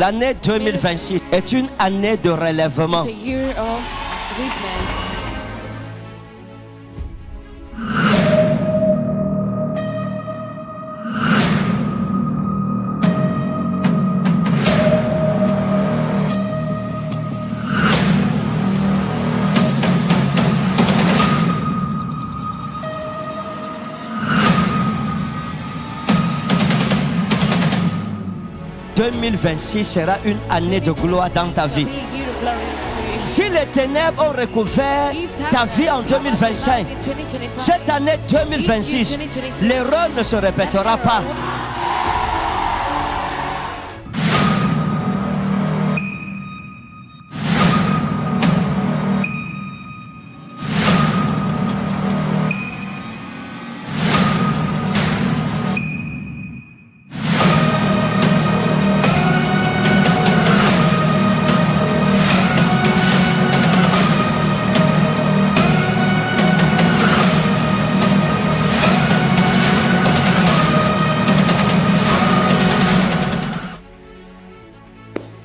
L'année 2026 est une année de relèvement. It's a year of movement. 2026 sera une année de gloire dans ta vie. Si les ténèbres ont recouvert ta vie en 2025, cette année 2026, l'erreur ne se répétera pas.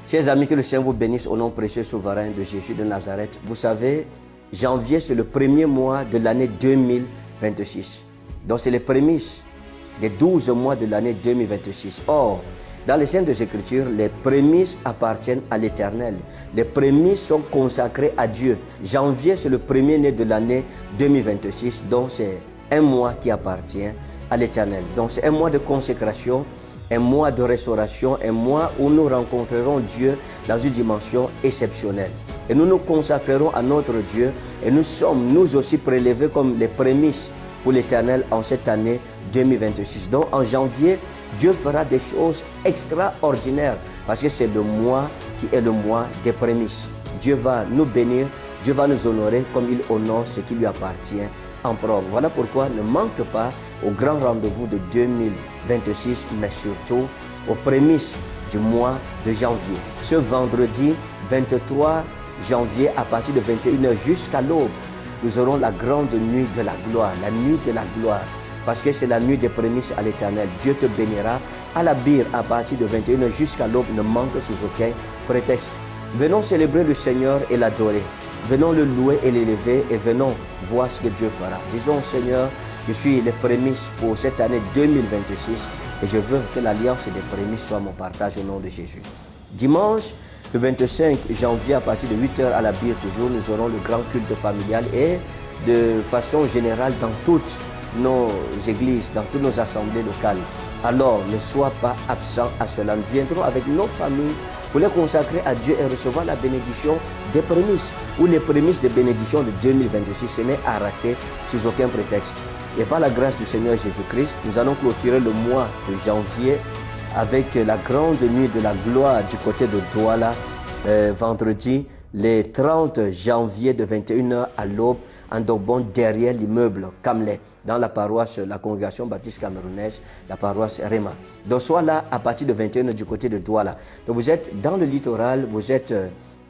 Chers amis, que le Seigneur vous bénisse au nom précieux souverain de Jésus de Nazareth. Vous savez, janvier, c'est le premier mois de l'année 2026. Donc, c'est les prémices des 12 mois de l'année 2026. Or, dans les Saintes Écritures, les prémices appartiennent à l'Éternel. Les prémices sont consacrées à Dieu. Janvier, c'est le premier né de l'année 2026. Donc, c'est un mois qui appartient à l'Éternel. Donc, c'est un mois de consécration, un mois de restauration, un mois où nous rencontrerons Dieu dans une dimension exceptionnelle. Et nous nous consacrerons à notre Dieu et nous sommes nous aussi prélevés comme les prémices pour l'Éternel en cette année 2026. Donc en janvier, Dieu fera des choses extraordinaires parce que c'est le mois qui est le mois des prémices. Dieu va nous bénir, Dieu va nous honorer comme il honore ce qui lui appartient en propre. Voilà pourquoi ne manque pas au grand rendez-vous de 2026, mais surtout aux prémices du mois de janvier. Ce vendredi 23 janvier, à partir de 21h jusqu'à l'aube, nous aurons la grande nuit de la gloire, la nuit de la gloire, parce que c'est la nuit des prémices à l'Éternel. Dieu te bénira à la bire à partir de 21h jusqu'à l'aube, ne manque sous aucun prétexte. Venons célébrer le Seigneur et l'adorer. Venons le louer et l'élever et venons voir ce que Dieu fera. Disons, Seigneur, je suis les prémices pour cette année 2026 et je veux que l'alliance des prémices soit mon partage au nom de Jésus. Dimanche, le 25 janvier, à partir de 8h à la bire toujours, nous aurons le grand culte familial et de façon générale dans toutes nos églises, dans toutes nos assemblées locales. Alors, ne sois pas absent à cela. Nous viendrons avec nos familles pour les consacrer à Dieu et recevoir la bénédiction des prémices ou les prémices de bénédiction de 2026. Ce n'est à rater sous aucun prétexte. Et par la grâce du Seigneur Jésus-Christ, nous allons clôturer le mois de janvier avec la grande nuit de la gloire du côté de Douala, vendredi, le 30 janvier de 21h à l'aube, en Dogbon, derrière l'immeuble Kamlet, dans la paroisse, la congrégation baptiste camerounaise, la paroisse Rema. Donc, soit là à partir de 21h du côté de Douala. Donc, vous êtes dans le littoral, vous êtes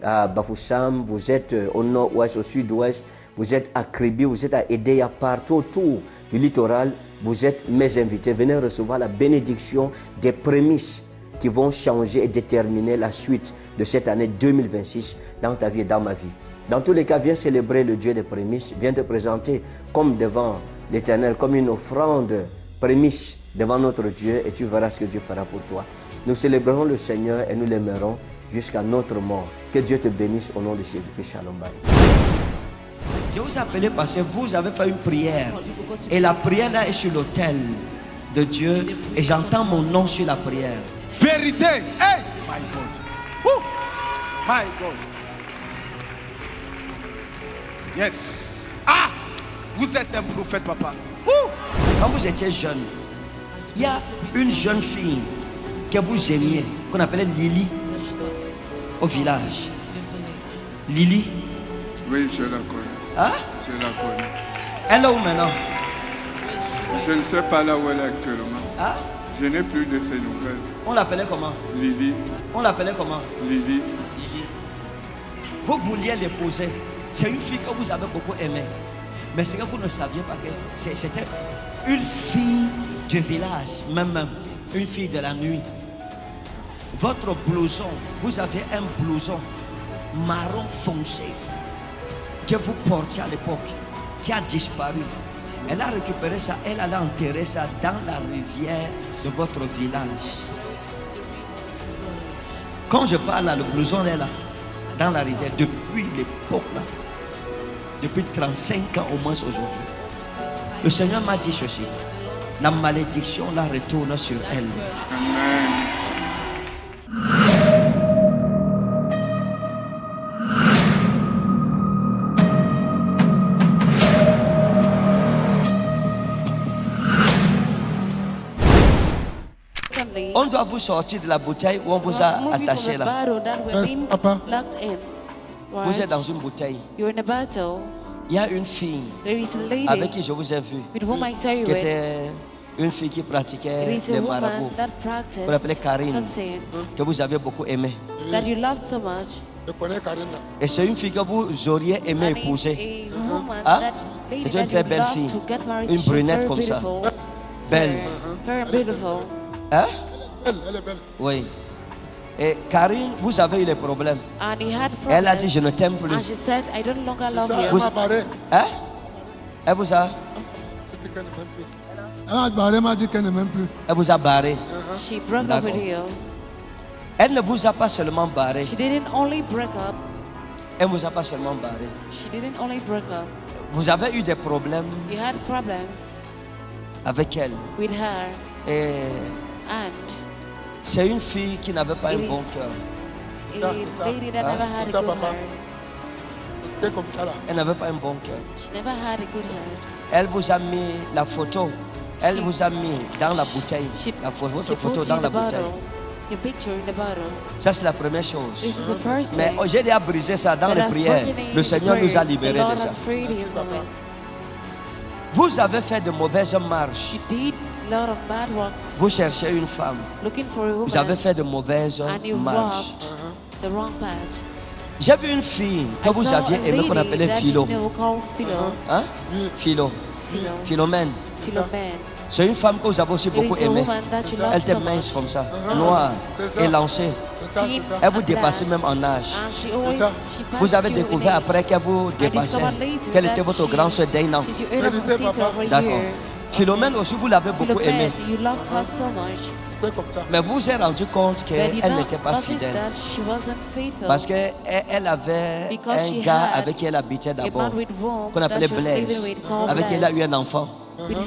à Bafoussam, vous êtes au nord-ouest, au sud-ouest, vous êtes à Kribi, vous êtes à Edea, partout autour du littoral, vous êtes mes invités. Venez recevoir la bénédiction des prémices qui vont changer et déterminer la suite de cette année 2026 dans ta vie et dans ma vie. Dans tous les cas, viens célébrer le Dieu des prémices, viens te présenter comme devant l'Éternel, comme une offrande prémisse devant notre Dieu et tu verras ce que Dieu fera pour toi. Nous célébrerons le Seigneur et nous l'aimerons jusqu'à notre mort. Que Dieu te bénisse au nom de Jésus-Christ. Shalom. Bye. Je vous appelle parce que vous avez fait une prière et la prière là est sur l'autel de Dieu et j'entends mon nom sur la prière. Vérité. Hey! My God. Woo! My God. Yes. Ah! Vous êtes un prophète, papa. Woo! Quand vous étiez jeune, il y a une jeune fille que vous aimiez, qu'on appelait Lily, au village. Lily. Oui, je la connais. Hein? Je la connais. Elle est où maintenant? Je ne sais pas là où elle est actuellement. Hein? Je n'ai plus de ses nouvelles. On l'appelait comment? Lily. On l'appelait comment? Lily. Lily. Vous vouliez l'épouser. C'est une fille que vous avez beaucoup aimée. Mais c'est que vous ne saviez pas que c'était une fille du village, même une fille de la nuit. votre blouson, vous avez un blouson marron foncé que vous portiez à l'époque, qui a disparu. Elle a récupéré ça, elle allait enterrer ça dans la rivière de votre village. Quand je parle là, le blouson est là, dans la rivière, depuis l'époque là, depuis 35 ans au moins aujourd'hui. Le Seigneur m'a dit ceci, la malédiction la retourne sur elle. On doit vous sortir de la bouteille où on vous a attaché là. Papa. Vous êtes dans une bouteille. You're in a battle. Il y a une fille There is a lady avec qui je vous ai vu, with whom I saw you qui with. était une fille qui It pratiquait is a les woman marabouts, that qu'on appelait practiced Karine, something que vous avez beaucoup aimé. that you loved so much. Je connais Karine. Et c'est une fille que vous auriez aimé And it's épouser. a woman Hein? that lady C'est that une très you belle love fille. to get married. Une She's brunette very comme ça. beautiful. Belle. Very beautiful. Hein? Elle est belle. Oui. Et Karine, vous avez eu les problèmes. And he had problems. Elle a dit, je ne t'aime plus. And she said, I don't longer love Ça, elle you. m'a barré. Hein? Elle vous a, Elle dit qu'elle ne m'aime plus. Elle m'a barré, elle m'a dit qu'elle ne m'aime plus. elle vous a barré. She broke up D'accord. with you. Elle ne vous a pas seulement barré. She didn't only break up. Elle ne vous a pas seulement barré. She didn't only break up. Vous avez eu des problèmes You had problems avec elle. with her. Et And c'est une fille qui n'avait pas un It bon is- cœur. a c'est ça. lady that Hein? never had C'est a ça, good papa. heart. C'était comme ça là. Elle n'avait pas un bon cœur. She never had a good heart. Elle vous a mis la photo. Elle She- vous a mis dans la bouteille. She, Votre she photo puts you dans in la the bouteille. bottle. Your picture in the bottle. Ça, c'est la première chose. This is the first Mais thing. j'ai déjà brisé ça dans But les I've prières. broken it in Le the Seigneur nous a prayers. libérés The Lord de ça. has freed you from it. Vous avez fait de mauvaises marches. You did a lot of bad works. Vous cherchez une femme. Looking for a woman. Vous avez fait de mauvaises and you marches. walked the wrong path. J'ai vu une fille que I vous saw aviez a aimée qu'on lady appelait that Philo. you call Philo. Hein? Philo. Philo. Philomène. Philomène. C'est une femme que vous avez aussi It beaucoup is a aimée. woman that you love Elle so était mince much. comme ça, noire, C'est ça. élancée. C'est ça, Teen c'est ça. Elle vous and dépassait black. même en âge. And she always, ça. she passed Vous avez you in découvert age. après qu'elle vous I dépassait, discovered later qu'elle that était votre she- grande soeur d'Ainan. she's your elder Vérité, sister papa. over D'accord. here. Philomène aussi, vous l'avez beaucoup aimée. Philomène, you loved her so much. C'était comme ça. Mais vous vous êtes rendu compte But you qu'elle n'était pas noticed fidèle. that she wasn't faithful. Parce qu'elle avait Because un she gars had avec qui elle habitait a d'abord, man with whom qu'on that appelait she was living Blaise, with called avec qui elle a eu Blaise. un enfant. With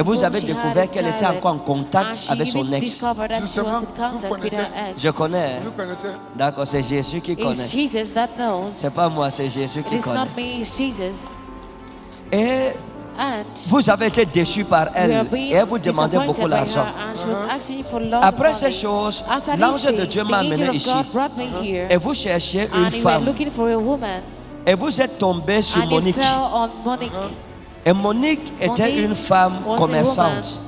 Et vous whom avez she découvert had a qu'elle était child. encore en contact And she avec son even ex. discovered that she was Justement, in vous contact with connaissez. her ex. Je connais. Vous connaissez. D'accord, c'est Jésus qui It's connaît. Jesus that knows. C'est pas moi, c'est Jésus It qui is connaît. not me, it's Jesus. Et And vous avez été déçus par we elle are being et elle vous demandait beaucoup disappointed by her, d'argent. and she was asking for love Après and ces money. choses, After l'ange these de things, Dieu the m'a angel amené of ici. God brought me here, Et vous cherchiez une and we were femme. looking for a woman, Et vous êtes tombé sur and Monique. he fell on Monique. Et Monique était Monique une femme was a commerçante.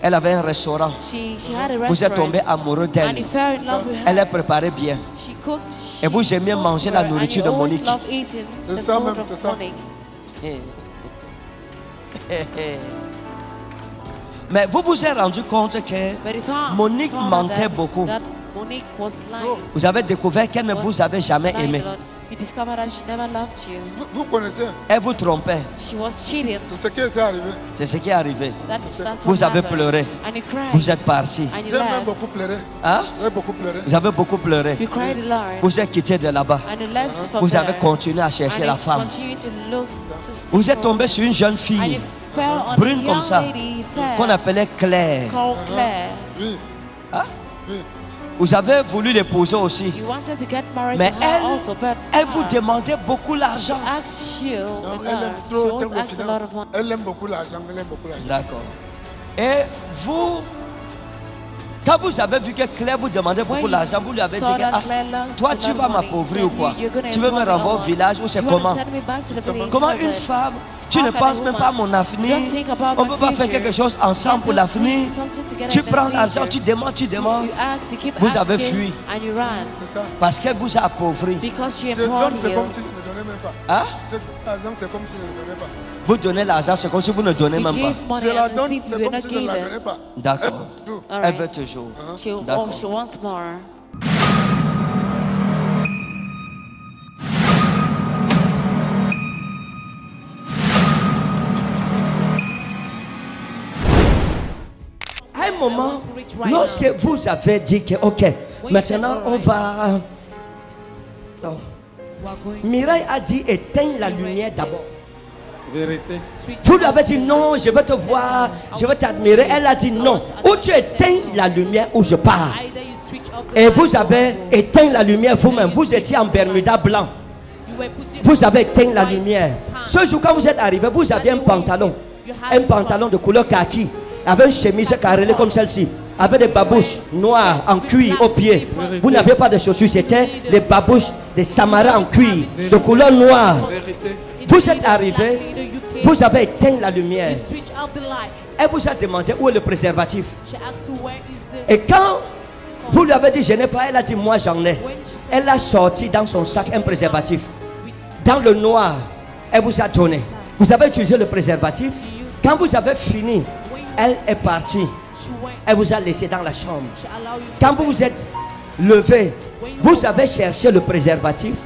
Elle avait un restaurant. She had a Vous êtes restaurant, tombé amoureux and he d'elle. fell in love with Elle her. est préparée bien. She cooked, Et vous she aimiez cooked manger la her, nourriture and you de always Monique. love eating C'est the ça food même, of c'est ça. Monique. Mais vous vous êtes rendu compte que But he found, Monique found mentait that, beaucoup. that Monique was lying. Vous avez découvert qu'elle ne Was vous avait jamais lying aimé. a lot. You discovered that she never loved you. Vous connaissez. Elle vous trompait. She was cheating. C'est ce qui était arrivé. C'est ce qui est arrivé. That's Vous what avez happened. pleuré. And you cried. Vous êtes parti. And you J'ai même left. beaucoup pleuré. Hein? J'ai beaucoup pleuré. Vous avez beaucoup pleuré. You cried a lot. Vous êtes quitté de là-bas. And you left from Vous there. avez continué à chercher And la you femme. continued to look to seek Vous êtes for- tombé sur une jeune And fille you fell on brune a comme young ça, lady fair qu'on appelait Claire. called Claire. Oui. Hein? Oui. Vous avez voulu l'épouser aussi. You wanted to get married Mais to her elle, also, but elle vous her, demandait beaucoup she l'argent. asked you a Non, elle lot. aime She trop always termes de asks a lot finance. of money. Elle aime beaucoup l'argent. Elle aime beaucoup l'argent. D'accord. Et vous, quand vous avez vu que Claire vous demandait When beaucoup you d'argent, vous lui avez dit saw que, that ah, Claire loved toi a tu lot vas of money, m'appauvrir said, ou quoi? You're gonna Tu veux me employ me renvoyer au or village ou c'est you wanna comment? send me back to the village? Comment I une said, femme, tu how ne can a penses même woman pas à mon avenir? don't think about On my ne peut pas faire future? quelque chose ensemble pour Can't do l'avenir. something together Tu in the prends l'argent, future? tu demandes, tu demandes. You ask, you keep Vous avez asking, fui. and you run C'est ça. Parce qu'elle vous a appauvri. because she Je donne, employed c'est you. comme si je ne donnais même pas. Hein? L'argent, c'est comme si je ne donnais pas. Vous donnez l'argent, c'est comme si vous ne donnez You même pas. give money Je la and donne, see if c'est you were comme not si je ne la given. donnais pas. D'accord. Tout. All Elle veut right. toujours. She D'accord. wants more. À un moment, lorsque vous avez dit que, ok, maintenant on va... Non. Mireille a dit éteins la lumière d'abord. Vérité. Vous lui avez dit non, je veux te voir, je veux t'admirer. Elle a dit non. Ou tu éteins la lumière ou je pars. Et vous avez éteint la lumière vous-même. Vous étiez en Bermuda blanc. Vous avez éteint la lumière. Ce jour, quand vous êtes arrivé, vous aviez un pantalon de couleur kaki, avec une chemise carrelée comme celle-ci, avec des babouches noires en cuir au pied. Vous n'avez pas de chaussures, c'était des babouches des Samaras en cuir, de couleur noire. Vérité. Vous êtes arrivé, vous avez éteint la lumière. Elle vous a demandé où est le préservatif. Et quand vous lui avez dit je n'ai pas, elle a dit moi j'en ai. Elle a sorti dans son sac un préservatif. Dans le noir, elle vous a donné. Vous avez utilisé le préservatif. Quand vous avez fini, elle est partie. Elle vous a laissé dans la chambre. Quand vous vous êtes levé, vous avez cherché le préservatif.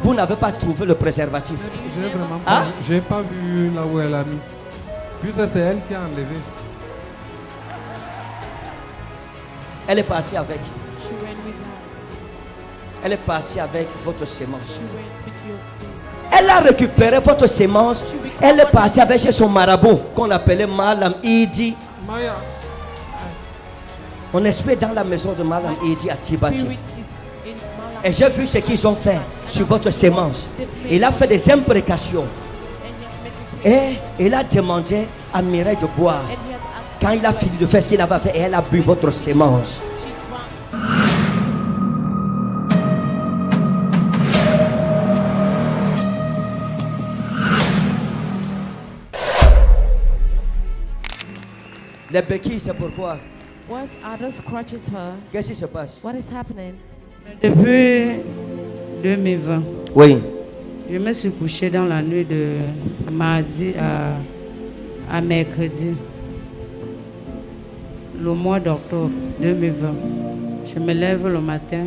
Vous n'avez pas trouvé le préservatif. J'ai vraiment Hein? pas, j'ai pas vu là où elle a mis. Puis ça, c'est elle qui a enlevé. Elle est partie avec. Elle est partie avec votre sémence. Elle a récupéré votre sémence. Elle est partie avec chez son marabout qu'on appelait Malam Idi. Maya, On espère dans la maison de Malam Idi à Tibati. Et j'ai vu ce qu'ils ont fait sur votre sémence. Il a fait des imprécations. Et il a demandé à Mireille de boire. Quand il a fini de faire ce qu'il avait fait, et elle a bu votre sémence. Les béquilles, c'est pourquoi? What are those scratches for? Qu'est-ce qui se passe? What is happening? Depuis 2020, Oui. je me suis couché dans la nuit de mardi à mercredi, le mois d'octobre 2020. Je me lève le matin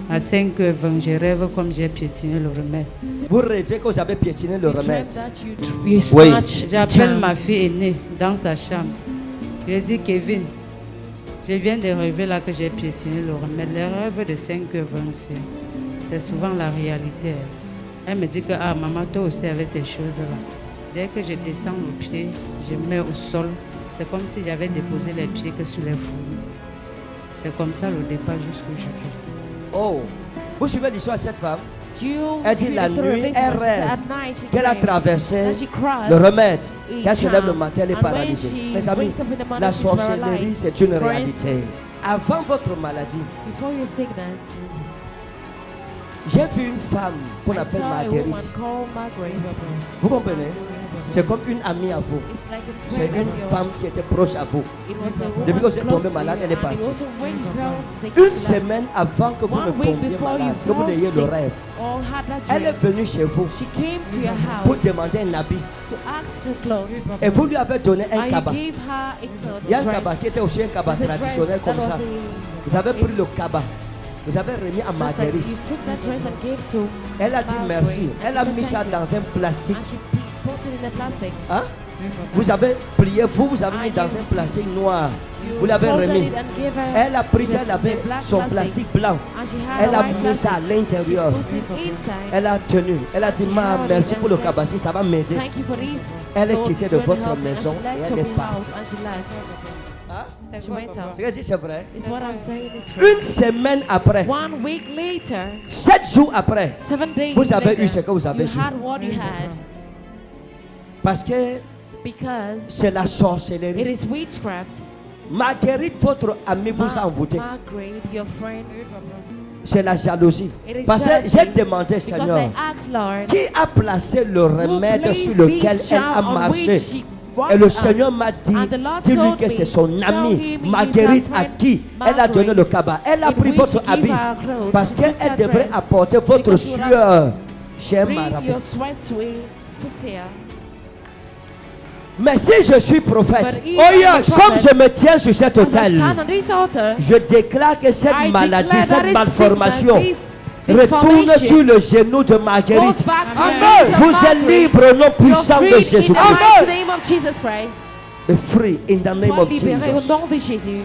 à 5h20, je rêve comme j'ai piétiné le remède. Vous rêvez que vous avez piétiné le You remède. dreamt that you scratched the J'appelle charm. ma fille aînée dans sa chambre. Je dis Kevin, je viens de rêver là que j'ai piétiné le remède. Les rêves de 5h20, c'est souvent la réalité. Elle me dit que ah maman, toi aussi avec tes choses là. Dès que je descends le pied, je mets au sol. C'est comme si j'avais déposé les pieds que sur les fourmis. C'est comme ça le départ jusqu'aujourd'hui. Oh, vous suivez l'histoire de cette femme? You Elle dit la the story of nuit, this elle one. rêve At night, she qu'elle a dreamed traversé that she crossed le remède. a Quand elle se lève le charm. matin, elle est And when paralysée. she Mes amis, wakes up in the morning, la she's sorcellerie, paralyzed. c'est une For réalité. Avant votre maladie, Before your sickness, j'ai vu une femme qu'on I appelle saw a woman Marguerite. called Margaret. Vous comprenez? C'est comme une amie à vous. It's like a C'est friend une of yours. femme qui était proche à vous. It was a woman Depuis que vous êtes close tombé to malade, you, elle est and partie. also when you felt sick, Une she left. semaine avant que vous ne 1 week tombiez before malade, you que vous fell n'ayez le sick rêve, or had that elle est dream, venue chez vous she came to your pour house demander un habit. to ask her clothes. Et vous lui avez donné un And you cabas. gave her a cloth, Il y a un dress. cabas qui était aussi un cabas It's a dress traditionnel that comme was ça. a- Vous avez pris le cabas. Vous avez remis à just like Marguerite. you took that dress and gave to Elle a dit Margaret, merci. and Elle she a said mis ça thank you. dans un plastique. And she put it in a plastic. Hein? Vous avez plié, vous avez mis dans un plastique noir. Vous l'avez folded remis. it and gave her Elle a pris ça, the- elle avait the black son plastique blanc. And she had Elle a a white mis ça à plastic. l'intérieur. She put it inside. Elle a tenu. Elle a dit, ma, merci pour le cabas, ça va m'aider. Thank you for this. Elle est Lord, quittée it de will votre help me. And maison she left et elle her est house partie. and she left. Hein? She went out. Ce qu'elle dit, c'est vrai. It's what I'm saying. It's true. Une semaine après, 1 week later, 7 jours après, 7 days vous avez later, eu ce que vous avez you eu. had what you had Parce que because c'est la it sorcellerie. is witchcraft. Marguerite, votre amie, vous a envoûté. Margaret, your friend, C'est la jalousie. it is Parce que jealousy. j'ai demandé, Because Seigneur, I asked Lord, qui a placé le who remède placed sur lequel this elle charm a on marché? which she walked Et le out? Seigneur m'a dit, And the Lord dis-lui told que me, c'est son tell amie, him he is Marguerite, her à friend, qui elle a donné le Margaret, cabas. Elle a in pris which votre she gave habit her clothes, parce she took qu'elle her devrait dress, apporter votre because you have sueur chez bring Marabout. your sweat to a Sutia. Mais si je suis prophète, But if I'm a yes. comme prophet, je me tiens sur cet as I autel, stand on this altar, je déclare que cette I maladie, declare that cette this malformation sickness, this retourne deformation sur le genou de goes Marguerite. back to Amen. the knees of Vous êtes Margaret. libre au nom You're puissant de free in the Jésus-Christ. mighty name of Jesus Christ. Et free in the name Sois of libéré au Jesus. nom de Jésus.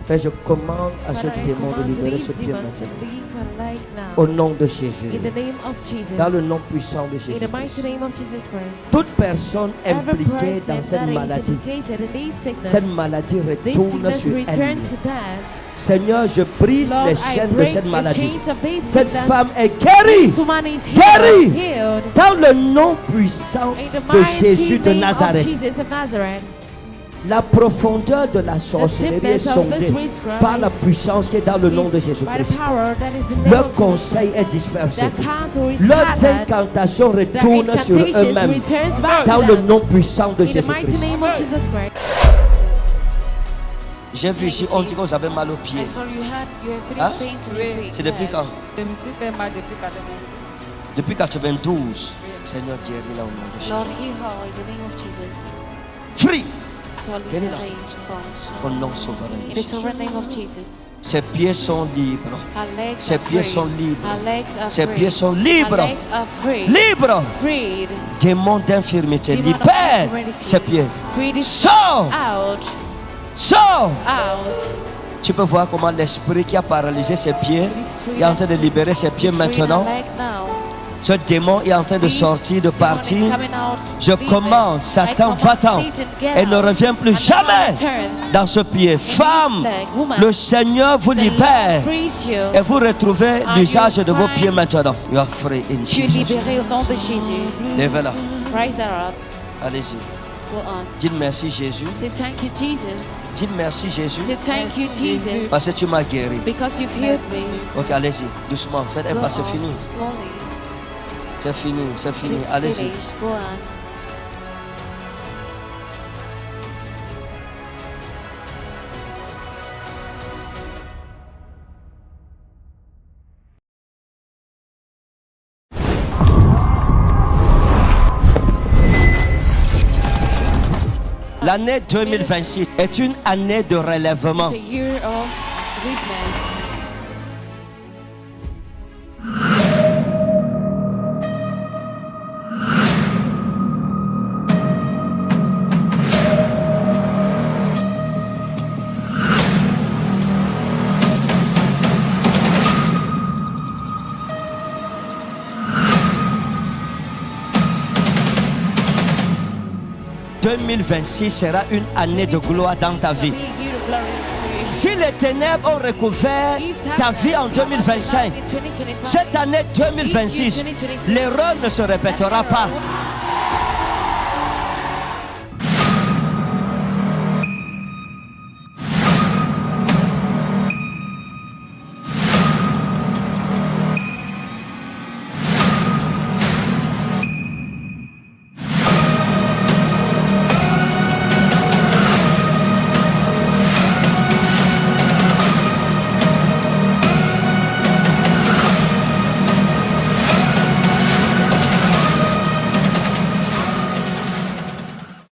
Et je commande à ce Father, I démon de command libérer these ce pied demons to maintenant. leave right now. Au nom de Jésus. In the name of Jesus. Dans le nom puissant de In the mighty Jésus. name of Jesus Christ. Toute personne Every impliquée person dans cette that is maladie, implicated in this sickness, cette maladie this retourne sickness sur return elle. to them. Seigneur, je brise Lord, les I chaînes de break cette the maladie. chains of this Cette sickness. femme est guérie This woman is Guérie. healed. dans le nom puissant In the de mighty Jésus de name Nazareth. of Jesus of Nazareth. La profondeur de la sorcellerie est depths of this sondée witchcraft par la is- puissance qui est dans le nom de Is by the Jésus-Christ. power that is in the name Leur of Jesus. conseil est dispersé. Their counsel is Leurs scattered. incantations Their retournent sur incantations eux-mêmes returns back dans to le them. nom puissant de In the mighty Jésus-Christ. name of Jesus Christ. J'ai vu ici, on dit que vous avez mal aux pieds. I saw you had Hein? feeling pains in your feet. C'est depuis quand? Je me suis fait mal depuis 80. Depuis 92. Seigneur, guéris là au nom de Lord, Jésus. heal her in the name of Jesus. Free Sois Guéris là. libérée, au God. nom souverain In de the Jésus. sovereign name of Jesus. Ses pieds sont libres. Her legs Ses are pieds free. sont libres. Her legs are Ses free. pieds sont Her libres. legs are free. Libres. Freed. Démon d'infirmité, Demon of libère infirmity. ses pieds. Freed is Sors! out. Sors! Out. Tu peux voir comment l'esprit qui a paralysé ses pieds est en train de libérer ses pieds It's free in her maintenant. leg now. Ce démon est en train de This sortir, de demon is partir. coming out, Je leaving. commande, I Satan, command va-t'en Satan, get et ne out. reviens plus And jamais never return. dans ce pied. Femme, leg, woman. le Seigneur vous The libère Lord frees you. et vous retrouvez And l'usage you de vos find- pieds maintenant. You are free in Tu es Jesus. libéré au nom de Jésus. Lève-la. Rise her up. Allez-y. Go on. Dites merci Jésus. Say thank you, Jesus. Dites merci Jésus Say thank you, Jesus. parce que tu m'as guéri. Because you've healed me. Ok, allez-y. Doucement. Faites un Go pas, c'est on. fini. Slowly. C'est fini, c'est It fini. is Allez-y. finished. Go on. L'année 2026 est une année de relèvement. It's a year of movement. « 2026 sera une année de gloire dans ta vie. Shall be a year of glory for you. Si les ténèbres ont recouvert ta vie en 2025, In 2025, cette année 2026, l'erreur ne se répétera pas.